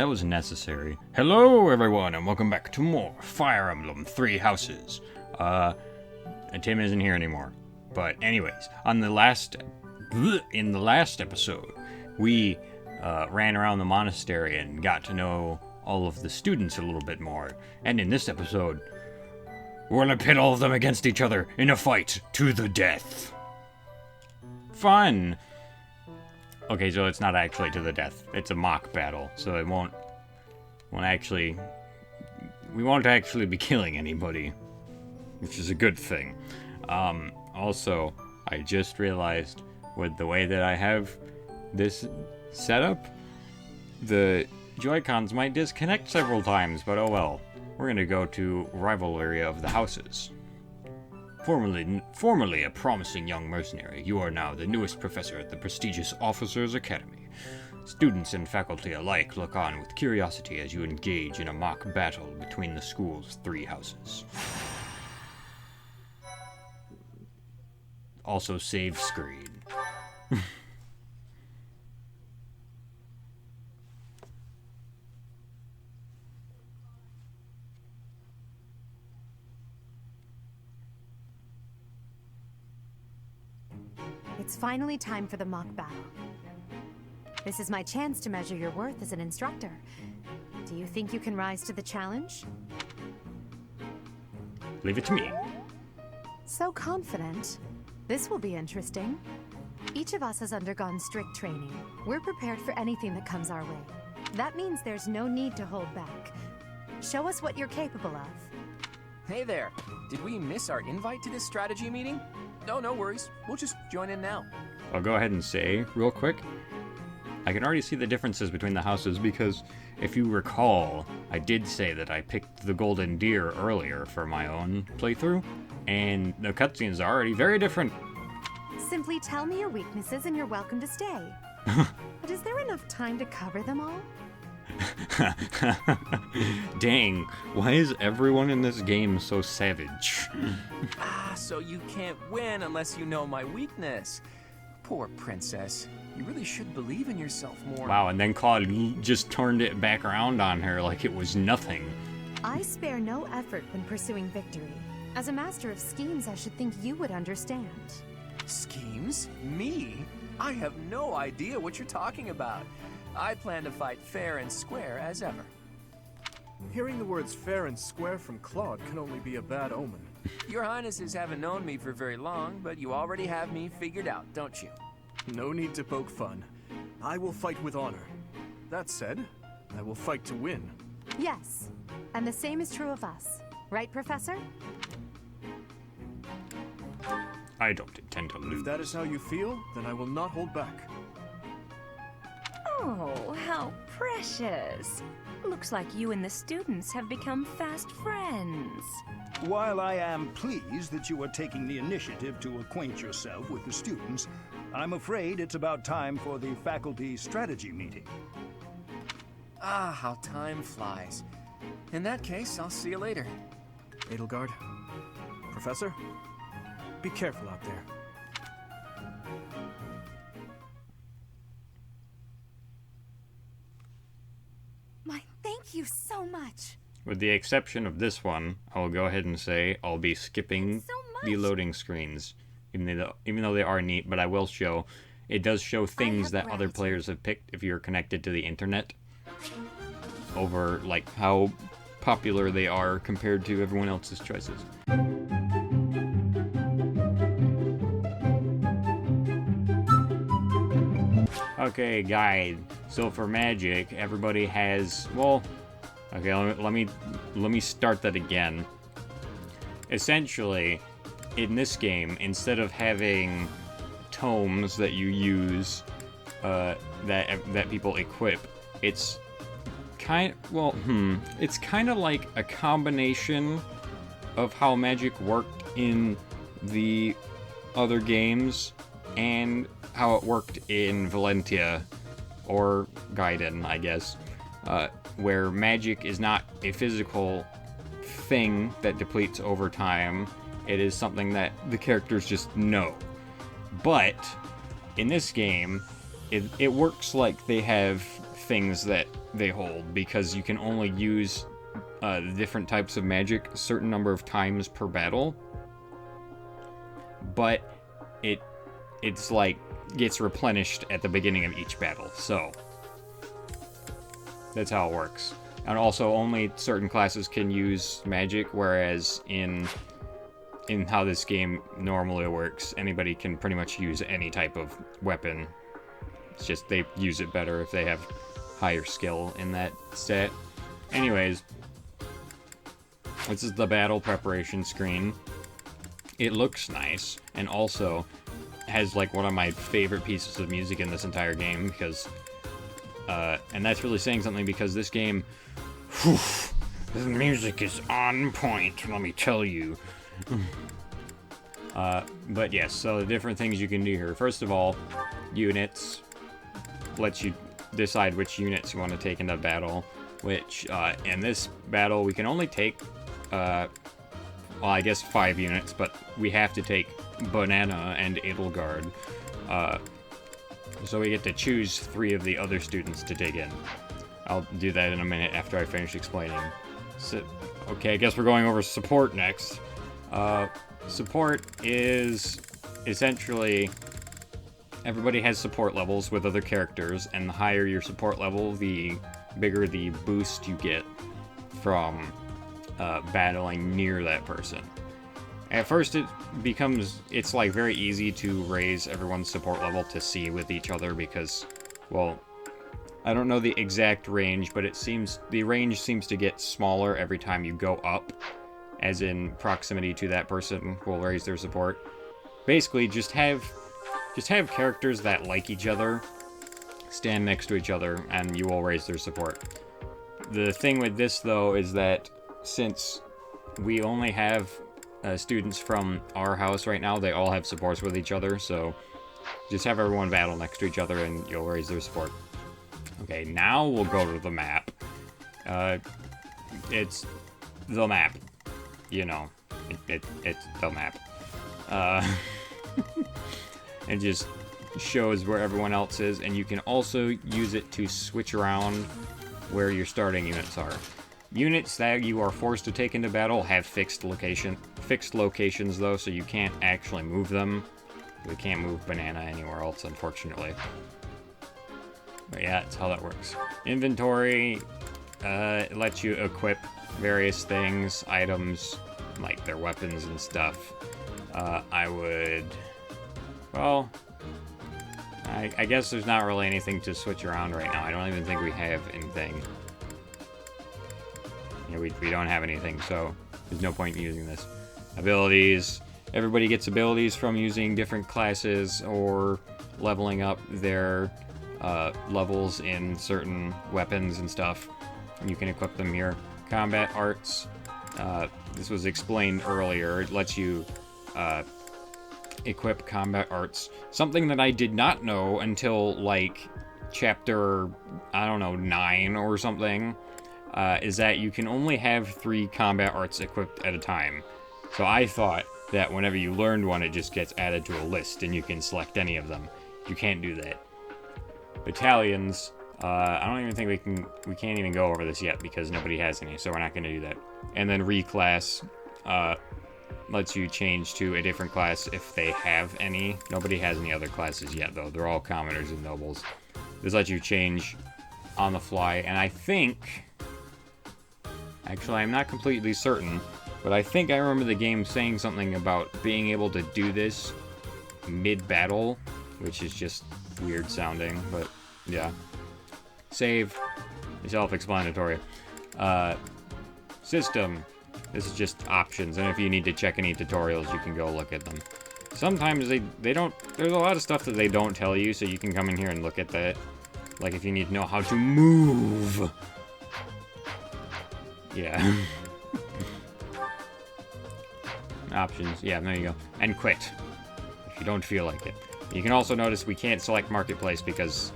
was necessary. Hello, everyone, and welcome back to more Fire Emblem 3 Houses. And Tim isn't here anymore. But anyways, in the last episode, we ran around the monastery and got to know all of the students a little bit more. And in this episode, we're gonna pit all of them against each other in a fight to the death. Fun! Okay, so it's not actually to the death. It's a mock battle, so it won't actually... We won't actually be killing anybody, which is a good thing. Also, I just realized with the way that I have this setup, the Joy-Cons might disconnect several times, but oh well. We're gonna go to Rivalry of the Houses. Formerly a promising young mercenary, you are now the newest professor at the prestigious Officers' Academy. Students and faculty alike look on with curiosity as you engage in a mock battle between the school's 3 houses. Also save screen. It's finally time for the mock battle. This is my chance to measure your worth as an instructor. Do you think you can rise to the challenge? Leave it to me. So confident. This will be interesting. Each of us has undergone strict training. We're prepared for anything that comes our way. That means there's no need to hold back. Show us what you're capable of. Hey there! Did we miss our invite to this strategy meeting? Oh, no worries. We'll just join in now. I'll go ahead and say, real quick, I can already see the differences between the houses because, if you recall, I did say that I picked the Golden Deer earlier for my own playthrough, and the cutscenes are already very different. Simply tell me your weaknesses and you're welcome to stay. But is there enough time to cover them all? Dang, why is everyone in this game so savage? So you can't win unless you know my weakness. Poor princess. You really should believe in yourself more. Wow, and then Claude just turned it back around on her like it was nothing. I spare no effort when pursuing victory. As a master of schemes, I should think you would understand. Schemes? Me? I have no idea what you're talking about. I plan to fight fair and square as ever. Hearing the words fair and square from Claude can only be a bad omen. Your Highnesses haven't known me for very long, but you already have me figured out, don't you? No need to poke fun. I will fight with honor. That said, I will fight to win. Yes, and the same is true of us. Right, Professor? I don't intend to lose. If that is how you feel, then I will not hold back. Oh, how precious. Looks like you and the students have become fast friends. While I am pleased that you are taking the initiative to acquaint yourself with the students, I'm afraid it's about time for the faculty strategy meeting. Ah, how time flies. In that case, I'll see you later. Edelgard, Professor, be careful out there. Thank you so much. With the exception of this one, I'll go ahead and say I'll be skipping So much. the loading screens, even though they are neat, but I will show, it does show things that other players have picked if you're connected to the internet, over like how popular they are compared to everyone else's choices. Okay, guide. So for magic, everybody has, well, okay, let me start that again. Essentially, in this game, instead of having tomes that you use, that people equip, it's it's kind of like a combination of how magic worked in the other games and how it worked in Valentia, or Gaiden, I guess, where magic is not a physical thing that depletes over time. It is something that the characters just know. But in this game, it works like they have things that they hold, because you can only use different types of magic a certain number of times per battle. But it's like gets replenished at the beginning of each battle, so that's how it works. And also, only certain classes can use magic, whereas in how this game normally works, anybody can pretty much use any type of weapon. It's just they use it better if they have higher skill in that stat. Anyways, this is the battle preparation screen. It looks nice, and also has like one of my favorite pieces of music in this entire game, because and that's really saying something, because this game, whew, the music is on point, let me tell you. But yes, so the different things you can do here. First of all, units lets you decide which units you want to take into battle, which in this battle we can only take well, I guess 5 units, but we have to take Banana and Edelgard. So we get to choose 3 of the other students to take in. I'll do that in a minute after I finish explaining. So, okay, I guess we're going over support next. Support is essentially everybody has support levels with other characters, and the higher your support level, the bigger the boost you get from battling near that person. At first it's like very easy to raise everyone's support level to see with each other, because, well, I don't know the exact range, but the range seems to get smaller every time you go up, as in proximity to that person will raise their support. Basically, just have characters that like each other stand next to each other, and you will raise their support. The thing with this, though, is that since we only have students from our house right now, they all have supports with each other, so just have everyone battle next to each other and you'll raise their support. Okay, now we'll go to the map. It's the map. You know, it's the map. It just shows where everyone else is, and you can also use it to switch around where your starting units are. Units that you are forced to take into battle have fixed locations though, so you can't actually move them. We can't move Banana anywhere else, unfortunately. But yeah, that's how that works. Inventory, it lets you equip various things, items, like their weapons and stuff. I guess there's not really anything to switch around right now. I don't even think we have anything. Yeah, we don't have anything, so there's no point in using this. Abilities. Everybody gets abilities from using different classes or leveling up their levels in certain weapons and stuff. You can equip them here. Combat arts. This was explained earlier. It lets you equip combat arts. Something that I did not know until, like, chapter, I don't know, 9 or something, is that you can only have 3 combat arts equipped at a time. So I thought that whenever you learned one, it just gets added to a list and you can select any of them. You can't do that. Battalions, I don't even think we can't even go over this yet because nobody has any, so we're not going to do that. And then reclass lets you change to a different class if they have any. Nobody has any other classes yet, though. They're all commoners and nobles. This lets you change on the fly, and I think... Actually, I'm not completely certain, but I think I remember the game saying something about being able to do this mid-battle, which is just weird sounding, but yeah. Save. Self-explanatory. System. This is just options, and if you need to check any tutorials, you can go look at them. Sometimes they don't... There's a lot of stuff that they don't tell you, so you can come in here and look at that. Like if you need to know how to move. Yeah. Options. Yeah, there you go. And quit. If you don't feel like it. You can also notice we can't select Marketplace because...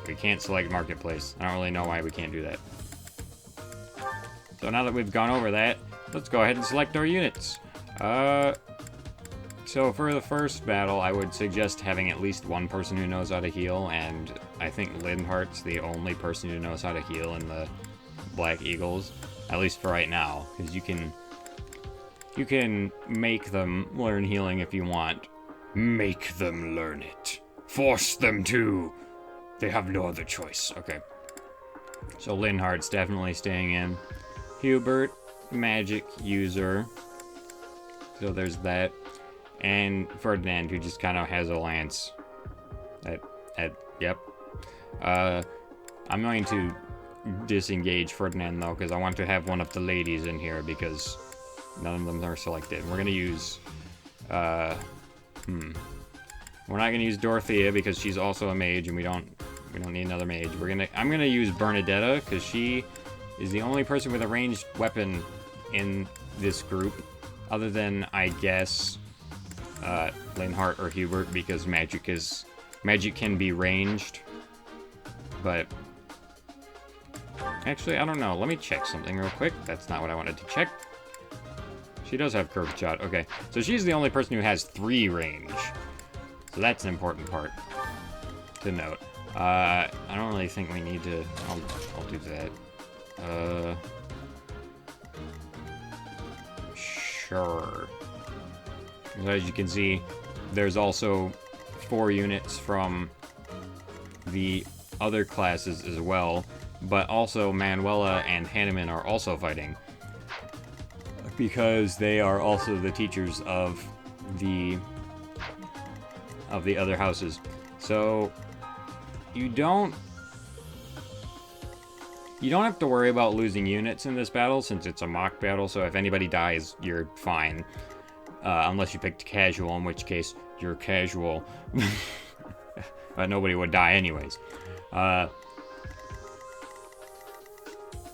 We can't select Marketplace. I don't really know why we can't do that. So now that we've gone over that, let's go ahead and select our units. So for the first battle, I would suggest having at least one person who knows how to heal, and I think Linhart's the only person who knows how to heal in the Black Eagles, at least for right now, because you can make them learn healing if you want. Make them learn it. Force them to. They have no other choice. Okay. So Linhart's definitely staying in. Hubert, magic user. So there's that. And Ferdinand, who just kind of has a lance. Yep. I'm going to disengage Ferdinand, though, because I want to have one of the ladies in here, because none of them are selected. We're going to use... We're not going to use Dorothea, because she's also a mage, and we don't need another mage. I'm going to use Bernadetta, because she is the only person with a ranged weapon in this group, other than, I guess, Linhart or Hubert, because magic can be ranged. But actually, I don't know. Let me check something real quick. That's not what I wanted to check. She does have curved shot. Okay, so she's the only person who has 3 range. So that's an important part to note. I don't really think we need to... I'll do that. Sure. So as you can see, there's also 4 units from the other classes as well, but also Manuela and Hanneman are also fighting, because they are also the teachers of the other houses. So you don't have to worry about losing units in this battle, since it's a mock battle. So if anybody dies, you're fine, unless you picked casual, in which case you're casual. But nobody would die anyways.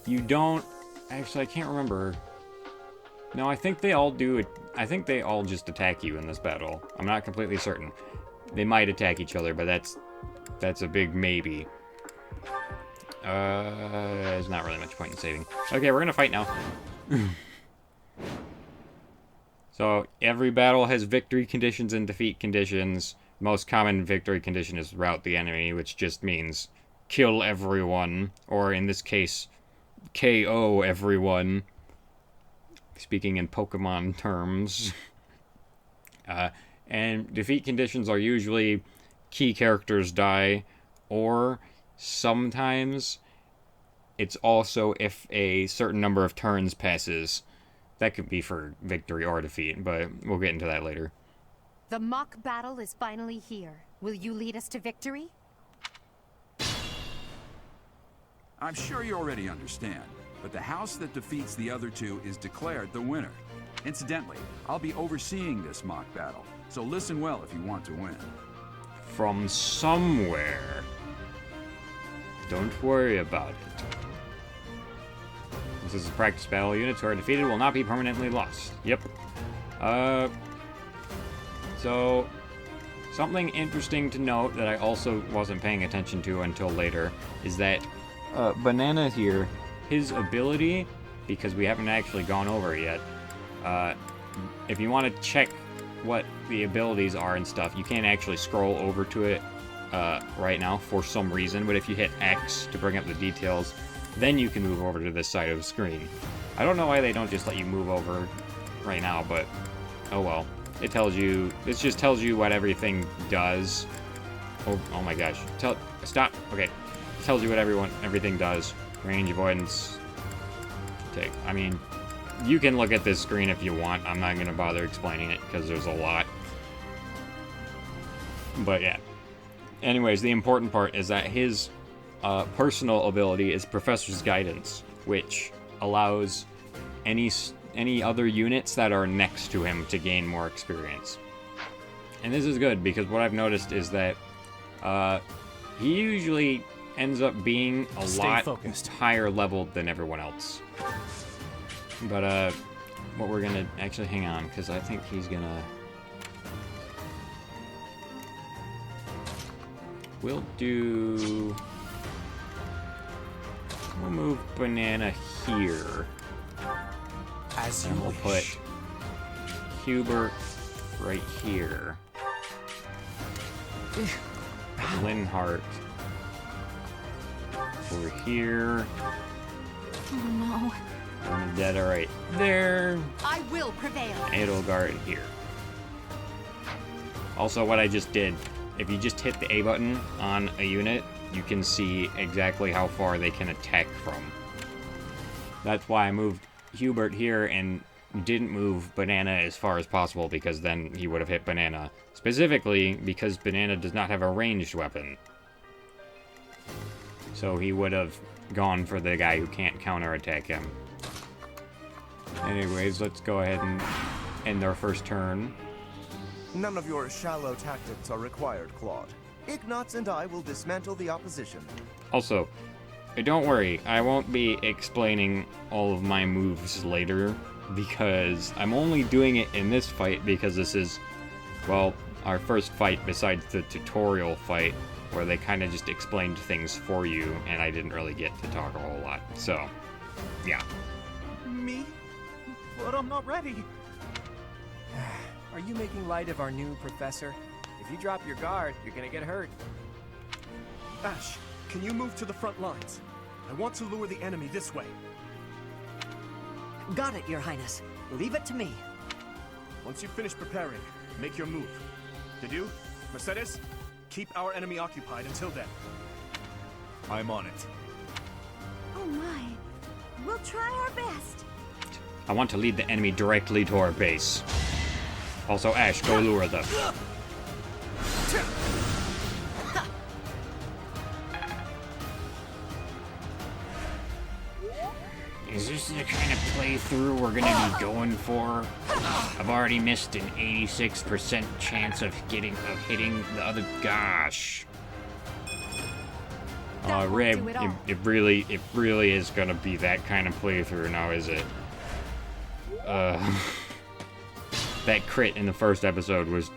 You don't... Actually, I can't remember. No, I think they all do it. I think they all just attack you in this battle. I'm not completely certain. They might attack each other, but that's a big maybe. There's not really much point in saving. Okay, we're gonna fight now. So, every battle has victory conditions and defeat conditions. Most common victory condition is rout the enemy, which just means kill everyone, or in this case, KO everyone. Speaking in Pokemon terms. And defeat conditions are usually key characters die, or sometimes it's also if a certain number of turns passes. That could be for victory or defeat, but we'll get into that later. The mock battle is finally here. Will you lead us to victory? I'm sure you already understand, but the house that defeats the other 2 is declared the winner. Incidentally, I'll be overseeing this mock battle, so listen well if you want to win. From somewhere. Don't worry about it. This is a practice battle. Units who are defeated will not be permanently lost. Yep. So, something interesting to note that I also wasn't paying attention to until later is that Banana here, his ability, because we haven't actually gone over it yet, if you want to check what the abilities are and stuff, you can't actually scroll over to it right now for some reason, but if you hit X to bring up the details, then you can move over to this side of the screen. I don't know why they don't just let you move over right now, but oh well. It just tells you what everything does. Oh my gosh. Stop. Okay. It tells you what everything does. Range, avoidance. I mean, you can look at this screen if you want. I'm not going to bother explaining it because there's a lot. But yeah. Anyways, the important part is that his personal ability is Professor's Guidance, which allows any other units that are next to him to gain more experience. And this is good because what I've noticed is that he usually ends up being a lot higher leveled than everyone else. But what we're gonna actually hang on, because I think he's gonna. We'll move Banana here. As you and we'll wish. put Hubert right here. Linhart over here. Oh no. Vendetta right there. I will prevail. Edelgard here. Also, what I just did, if you just hit the A button on a unit, you can see exactly how far they can attack from. That's why I moved Hubert here and didn't move Banana as far as possible, because then he would have hit Banana. Specifically, because Banana does not have a ranged weapon. So he would have gone for the guy who can't counterattack him. Anyways, let's go ahead and end our first turn. None of your shallow tactics are required, Claude. Ignatz and I will dismantle the opposition. Also, don't worry, I won't be explaining all of my moves later, because I'm only doing it in this fight because this is, well, our first fight besides the tutorial fight, where they kind of just explained things for you, and I didn't really get to talk a whole lot. So, yeah. Me? But I'm not ready. Are you making light of our new professor? If you drop your guard, you're gonna get hurt. Ash, can you move to the front lines? I want to lure the enemy this way. Got it, Your Highness. Leave it to me. Once you finish preparing, make your move. Did you? Mercedes? Keep our enemy occupied until then. I'm on it. Oh my. We'll try our best. I want to lead the enemy directly to our base. Also, Ash, go lure them. Is this the kind of playthrough we're gonna be going for? I've already missed an 86% chance of hitting the other. Gosh. Rib, it really is gonna be that kind of playthrough now, is it? That crit in the first episode was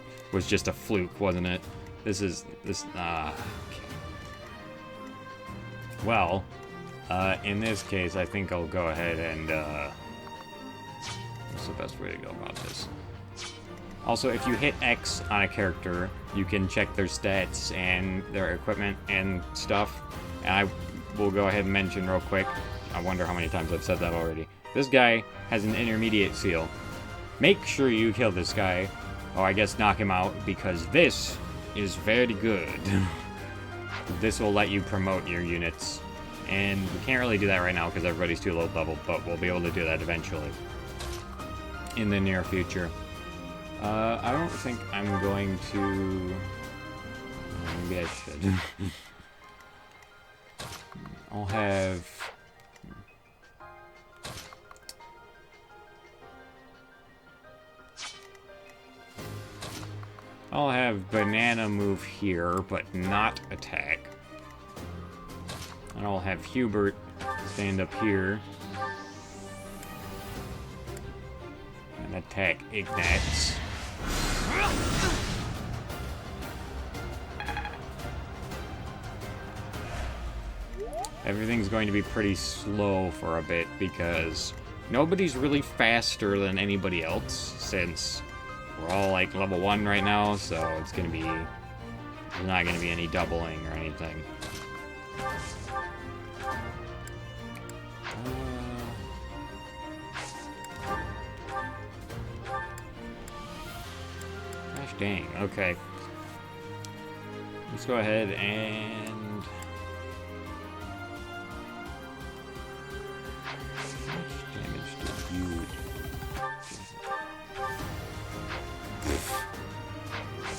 just a fluke, wasn't it? Okay. Well, in this case, I think I'll go ahead and, what's the best way to go about this? Also, if you hit X on a character, you can check their stats and their equipment and stuff. And I will go ahead and mention real quick, I wonder how many times I've said that already. This guy has an intermediate seal. Make sure you kill this guy, or I guess knock him out, because this is very good. This will let you promote your units. And we can't really do that right now because everybody's too low level, but we'll be able to do that eventually. In the near future. I don't think I'm going to... Maybe I should. I'll have Banana move here, but not attack. And I'll have Hubert stand up here and attack Ignatz. Everything's going to be pretty slow for a bit because nobody's really faster than anybody else, since we're all like level 1 right now, so it's gonna be, there's not gonna be any doubling or anything. Gosh dang, okay. Let's go ahead and... How much damage do you do?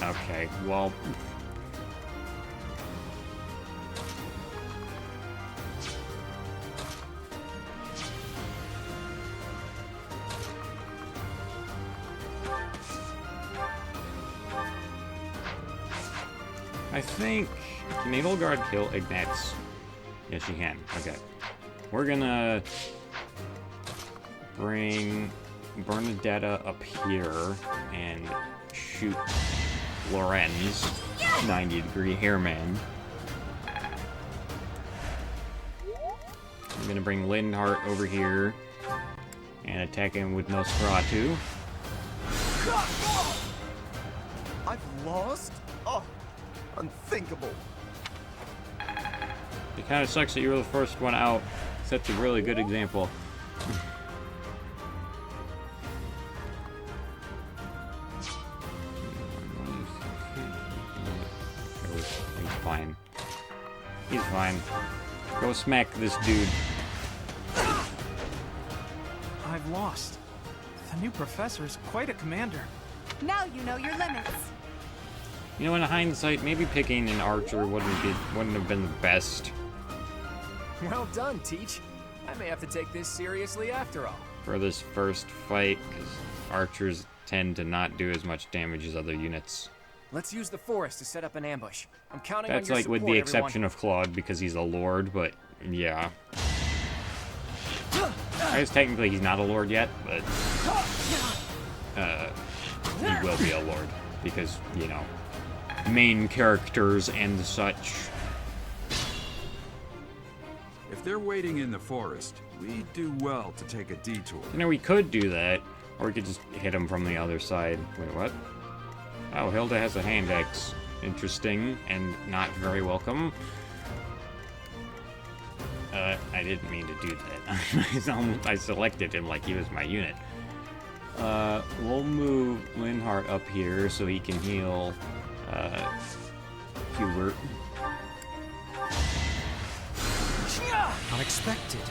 Okay, well... I think... Can Edelgard kill Ignatz? Yes, she can. Okay. We're gonna... bring Bernadetta up here and shoot Lorenz, 90-degree hairman. I'm gonna bring Linhardt over here and attack him with Nosferatu. I've lost? Oh, unthinkable. It kind of sucks that you were the first one out. Sets a really good example. He's fine. He's fine. Go smack this dude. I've lost. The new professor is quite a commander. Now you know your limits. You know, in hindsight, maybe picking an archer wouldn't have been the best Well done, Teach. I may have to take this seriously after all. for this first fight, because archers tend to not do as much damage as other units. Let's use the forest to set up an ambush. I'm counting That's on your like with support, the everyone. exception of Claude, because he's a lord, but yeah. I guess technically he's not a lord yet, but he will be a lord, because, you know, main characters and such. If they're waiting in the forest, we'd do well to take a detour. You know, we could do that, or we could just hit him from the other side. Wait, what? Oh, Hilda has a hand axe. Interesting, and not very welcome. I didn't mean to do that. I selected him like he was my unit. We'll move Linhart up here so he can heal, Hubert. Unexpected.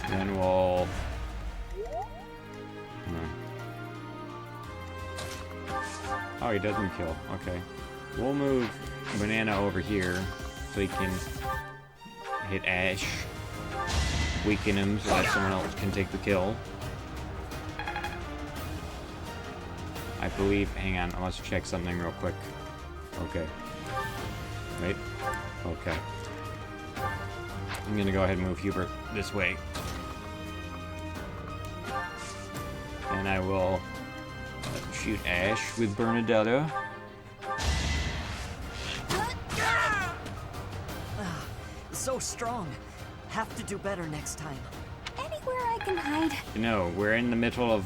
Then we'll... Oh, he doesn't kill. Okay. We'll move Banana over here so he can hit Ash. Weaken him so that someone else can take the kill. I believe... Hang on, I must check something real quick. Okay. Wait. Okay. I'm gonna go ahead and move Hubert this way. And I will shoot Ash with Bernadetta. So strong. Have to do better next time. Anywhere I can hide. No, we're in the middle of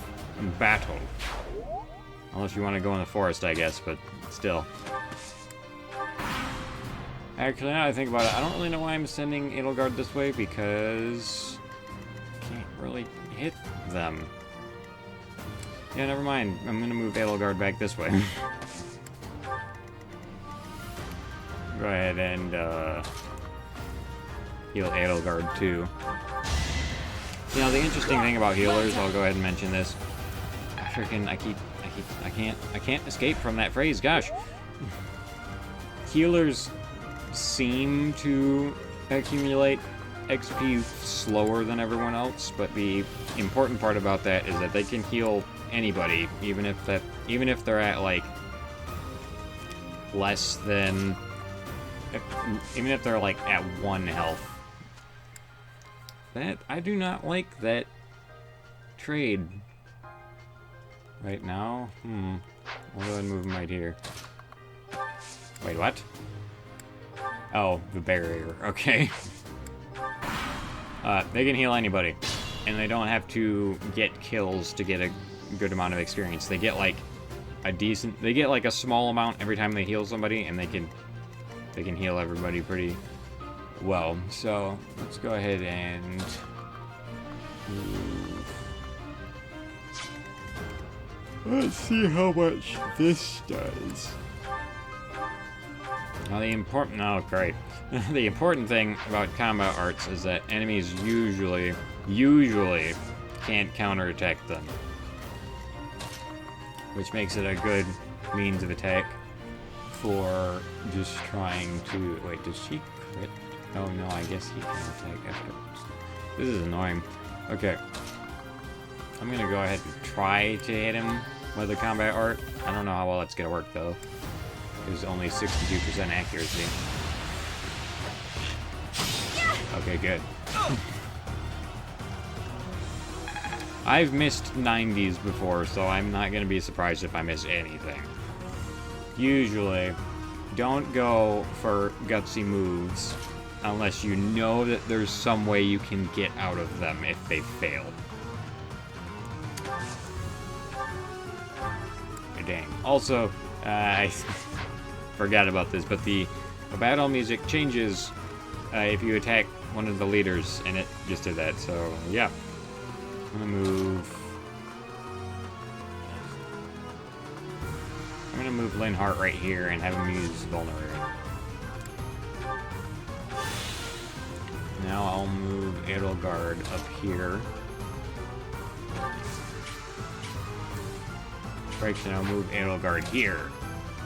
battle. Unless you want to go in the forest, I guess, but still. Actually, now that I think about it, I don't really know why I'm sending Edelgard this way, because I can't really hit them. Yeah, never mind. I'm gonna move Edelgard back this way. Go ahead and heal Edelgard too. You know, the interesting thing about healers, I'll go ahead and mention this. I can't escape from that phrase, gosh. Healers seem to accumulate XP slower than everyone else, but the important part about that is that they can heal anybody, even if they're at like less than, even if they're like at 1 health. That I do not like that trade right now. I'll go ahead and move him right here. Wait, what? Oh, the barrier. Okay. They can heal anybody, and they don't have to get kills to get a good amount of experience. They get like they get like a small amount every time they heal somebody, and they can heal everybody pretty well. So let's go ahead and move. Let's see how much this does. Now the important thing about combat arts is that enemies usually can't counterattack them, which makes it a good means of attack for just trying to... Wait, does she crit? Oh no, I guess he can attack afterwards. This is annoying. Okay. I'm gonna go ahead and try to hit him with a combat art. I don't know how well that's gonna work though. There's only 62% accuracy. Okay, good. I've missed 90s before, so I'm not gonna be surprised if I miss anything. Usually, don't go for gutsy moves unless you know that there's some way you can get out of them if they fail. Dang. Also, I forgot about this, but the battle music changes if you attack one of the leaders, and it just did that. So yeah, I'm gonna move. I'm gonna move Linhart right here and have him use Vulnerary. Now I'll move Edelgard up here. Strikes, and I'll move Edelgard here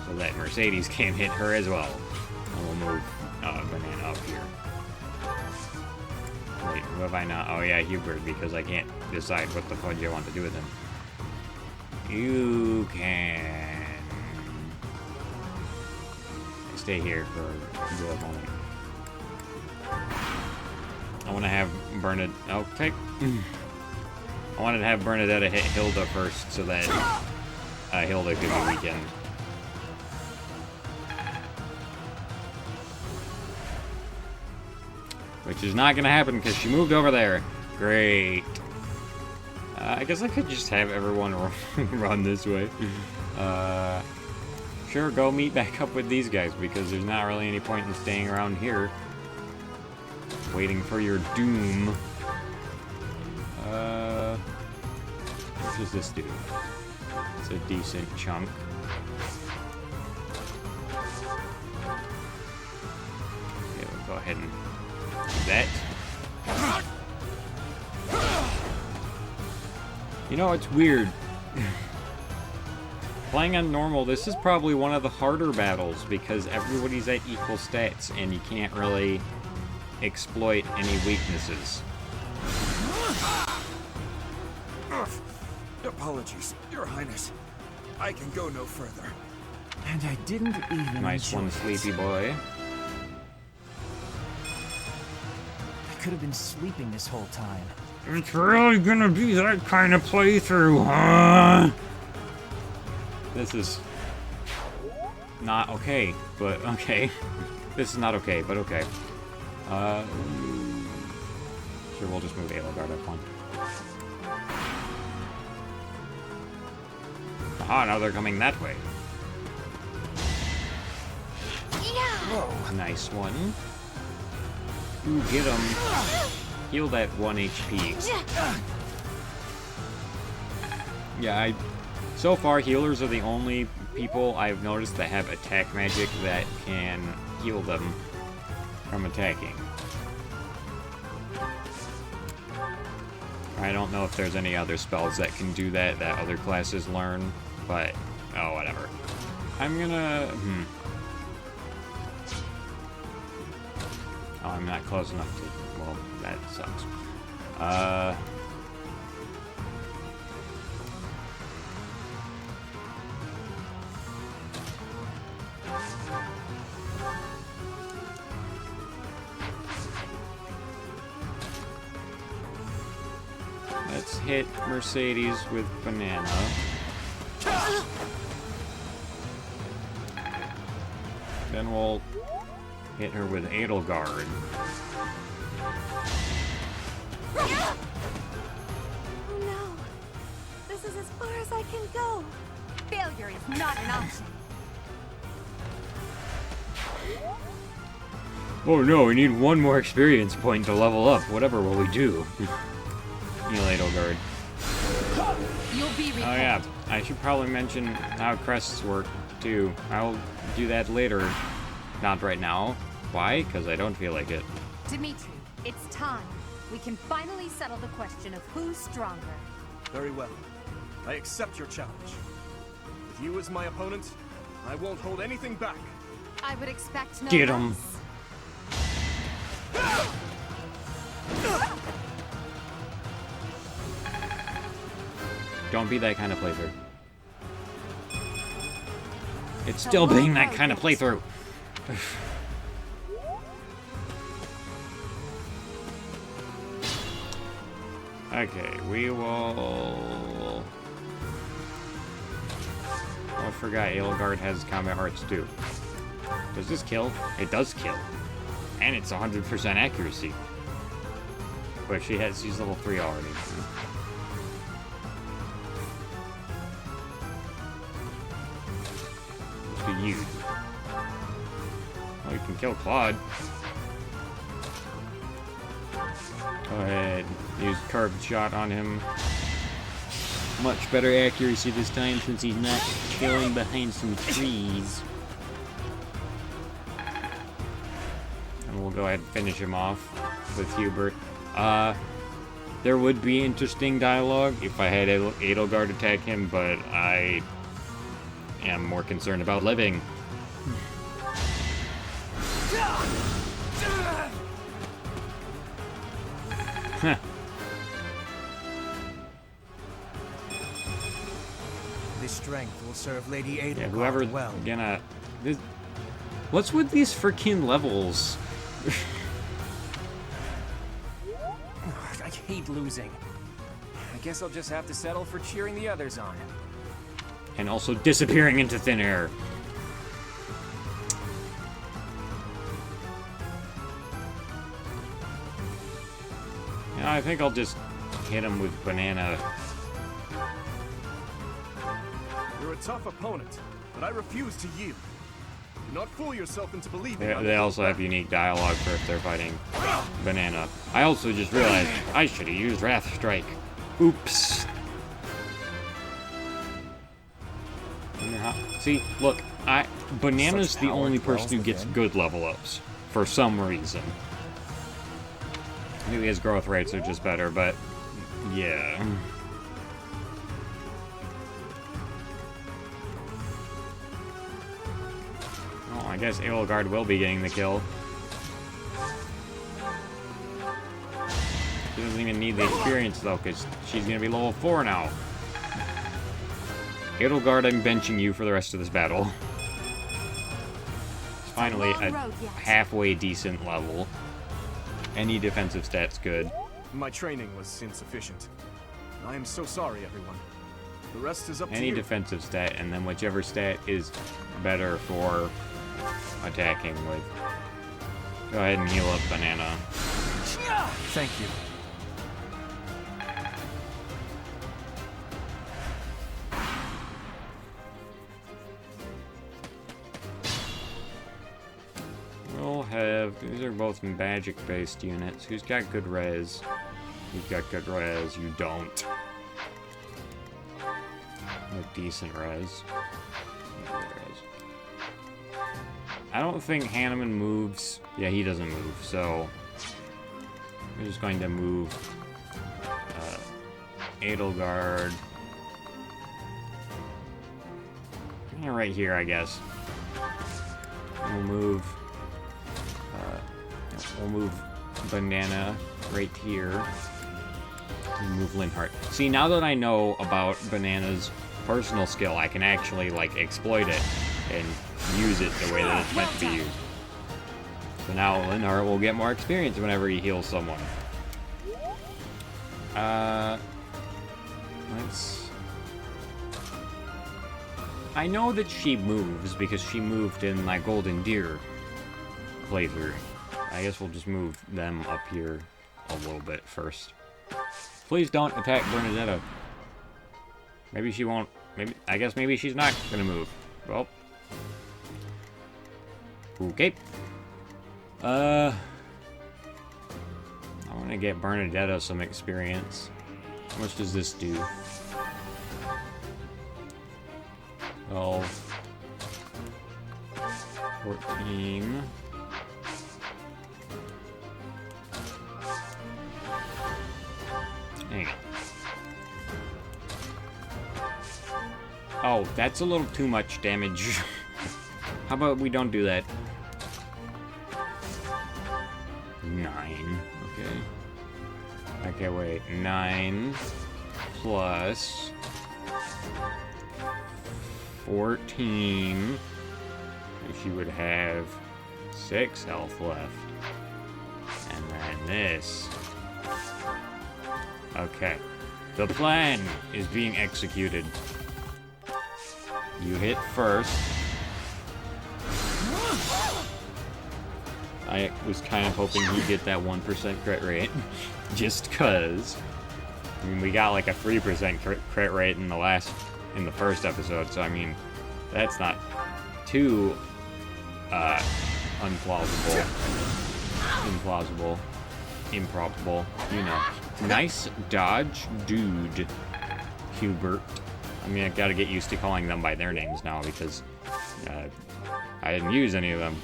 so that Mercedes can't hit her as well. And we'll move Banana up here. Wait, who have I not? Oh yeah, Hubert, because I can't decide what the fudge I want to do with him. You can stay here for a moment. I want to have Bernadette. Okay. I wanted to have Bernadetta hit Hilda first so that Hilda could be weakened. Which is not going to happen because she moved over there. Great. I guess I could just have everyone run this way. Sure, go meet back up with these guys because there's not really any point in staying around here. Waiting for your doom. What does this do? It's a decent chunk. Okay, we'll go ahead and do that. You know, it's weird. Playing on normal, this is probably one of the harder battles because everybody's at equal stats and you can't really exploit any weaknesses. Apologies, Your Highness. I can go no further. And I didn't even Nice one, sleepy boy. I could have been sleeping this whole time. It's really gonna be that kind of playthrough, huh? This is not okay, but okay. This is not okay, but okay. Sure, we'll just move Edelgard up one. Aha, now they're coming that way. Whoa, nice one. Ooh, get him. Heal that 1 HP. Yeah, so far, healers are the only people I've noticed that have attack magic that can heal them from attacking. I don't know if there's any other spells that can do that other classes learn, but oh, whatever. I'm gonna... Oh, I'm not close enough to... Well, that sucks. Let's hit Mercedes with Banana. Then we'll hit her with Edelgard. Oh no! This is as far as I can go! Failure is not an option! Oh no, we need one more experience point to level up. Whatever will we do? Heal Edelgard. You'll be repaid. Oh yeah, I should probably mention how crests work too. I'll do that later. Not right now. Why? Because I don't feel like it. Dimitri, it's time. We can finally settle the question of who's stronger. Very well. I accept your challenge. With you as my opponent, I won't hold anything back. I would expect no Get him. less. Don't be that kind of playthrough. It's still being that kind of playthrough. Okay, we will... Oh, I forgot Edelgard has combat arts too. Does this kill? It does kill. And it's 100% accuracy. But she's level 3 already. To you. Oh, you can kill Claude. Go ahead. Use curved shot on him. Much better accuracy this time since he's not killing behind some trees. And we'll go ahead and finish him off with Hubert. There would be interesting dialogue if I had Edelgard attack him, but I am more concerned about living. Huh. This strength will serve Lady Edelgard Yeah, whoever's well. gonna... What's with these freaking levels? I hate losing. I guess I'll just have to settle for cheering the others on. And also disappearing into thin air. Yeah, I think I'll just hit him with banana. You're a tough opponent, but I refuse to yield. Do not fool yourself into believing. They also have unique dialogue for if they're fighting banana. I also just realized I should have used Wrath Strike. Oops. See, look, Banana's the only person who gets good level ups for some reason. Maybe his growth rates are just better, but yeah. Well, I guess Edelgard will be getting the kill. She doesn't even need the experience though, because she's gonna be level 4 now. Edelgard, I'm benching you for the rest of this battle. Finally, a halfway decent level. Any defensive stat's good. My training was insufficient. I am so sorry, everyone. The rest is up to Any you. defensive stat, and then whichever stat is better for attacking with. Go ahead and heal up Banana. Thank you. We'll have... These are both magic-based units. Who's got good res? You've got good res. You don't. With decent res. I don't think Hanneman moves. Yeah, he doesn't move, so... We're just going to move... Edelgard... Yeah, right here, I guess. We'll move... we'll move Banana right here. We'll move Linhardt. See, now that I know about Banana's personal skill, I can actually, like, exploit it and use it the way that it's meant to be used. So now Linhardt will get more experience whenever he heals someone. Let's... I know that she moves because she moved in my Golden Deer playthrough. I guess we'll just move them up here a little bit first. Please don't attack Bernadetta. Maybe she won't. I guess maybe she's not gonna move. Well. Okay. I want to get Bernadetta some experience. How much does this do? 12. 14. Hang on. Oh, that's a little too much damage. How about we don't do that? 9. Okay. Okay, wait. 9 plus 14. She would have 6 health left. And then this. Okay. The plan is being executed. You hit first. I was kind of hoping he'd get that 1% crit rate. Just cause. I mean, we got like a 3% crit rate in the first episode, so I mean, that's not too implausible. improbable, you know. Nice dodge, dude. Hubert. I mean, I gotta get used to calling them by their names now because I didn't use any of them.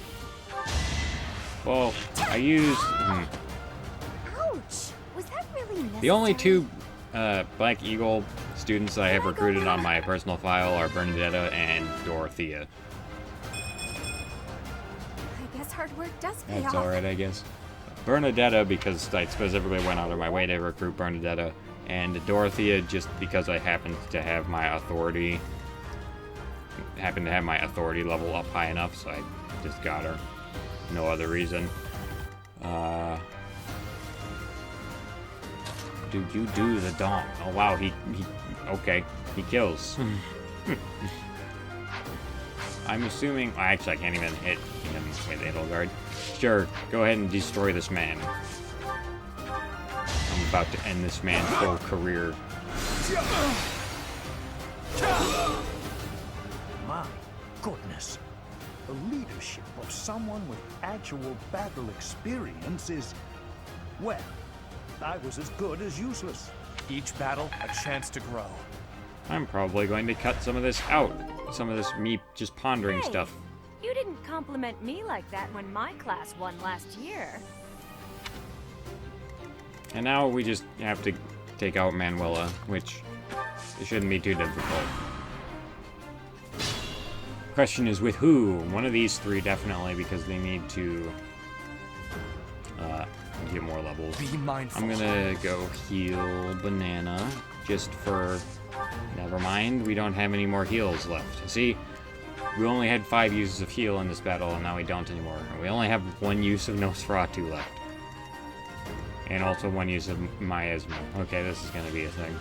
Well, I used... Ouch! Was that really necessary? The only two Black Eagle students I have recruited on my personal file are Bernadetta and Dorothea. I guess hard work does pay That's off. alright, I guess. Bernadetta, because I specifically went out of my way to recruit Bernadetta, and Dorothea just because I happened to have my authority level up high enough, so I just got her. No other reason. Dude, you do the dong. Oh wow, okay, he kills. I'm assuming, actually I can't even hit him with Edelgard. Sure, go ahead and destroy this man. I'm about to end this man's whole career. My goodness. The leadership of someone with actual battle experience is... well, I was as good as useless. Each battle, a chance to grow. I'm probably going to cut some of this out. Some of this me just pondering Hey, stuff. You didn't compliment me like that when my class won last year. And now we just have to take out Manuela, which it shouldn't be too difficult. Question is with who? One of these three definitely, because they need to get more levels. Be mindful. I'm gonna go heal Banana just for... Never mind, we don't have any more heals left. See, we only had 5 uses of heal in this battle, and now we don't anymore. And we only have 1 use of Nosferatu left. And also 1 use of Miasma. Okay, this is gonna be a thing.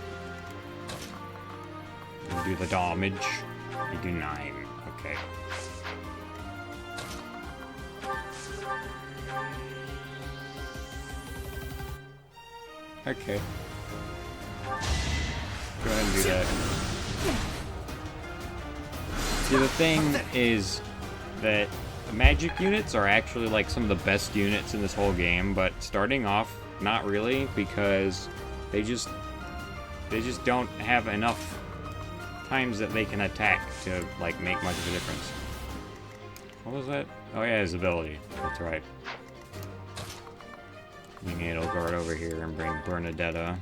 You do the damage. You do 9. Okay. Okay. Go ahead and do that. See, the thing is that magic units are actually like some of the best units in this whole game, but starting off, not really, because they just don't have enough times that they can attack to like make much of a difference. What was that? Oh yeah, his ability. That's right. Bring Edelgard over here and bring Bernadetta.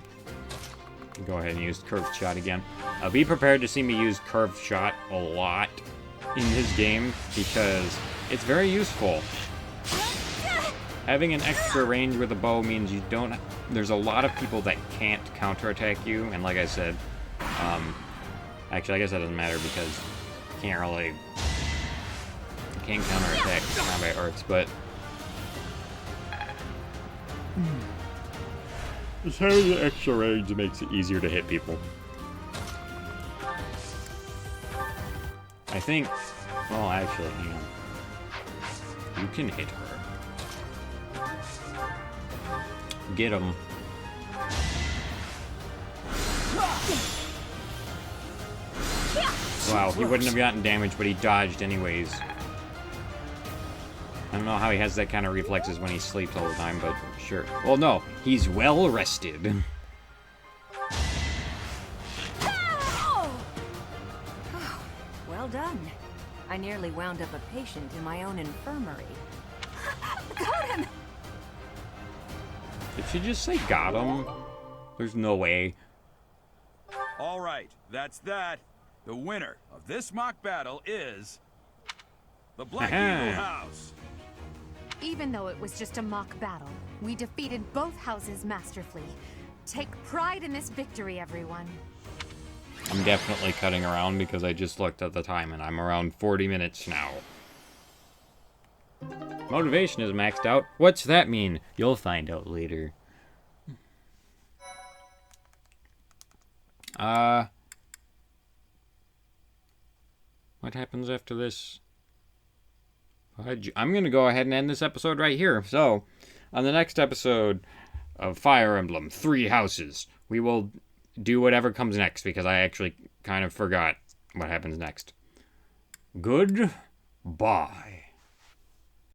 Go ahead and use curved shot again. Be prepared to see me use curved shot a lot in this game because it's very useful. Having an extra range with a bow means you don't... There's a lot of people that can't counterattack you, and like I said, actually I guess that doesn't matter because you can't really... You can't counterattack combat arts, but... Just having the extra range makes it easier to hit people. I think... Well, actually, hang on. You can hit her. Get him. Wow, he wouldn't have gotten damage, but he dodged anyways. I don't know how he has that kind of reflexes when he sleeps all the time, but sure. Well, no, he's well rested. Well done. I nearly wound up a patient in my own infirmary. Got him! Did she just say got him? There's no way. All right, that's that. The winner of this mock battle is the Black Eagle House. Even though it was just a mock battle, we defeated both houses masterfully. Take pride in this victory, everyone. I'm definitely cutting around because I just looked at the time and I'm around 40 minutes now. Motivation is maxed out. What's that mean? You'll find out later. What happens after this? I'm going to go ahead and end this episode right here. So, on the next episode of Fire Emblem 3 Houses, we will do whatever comes next because I actually kind of forgot what happens next. Goodbye.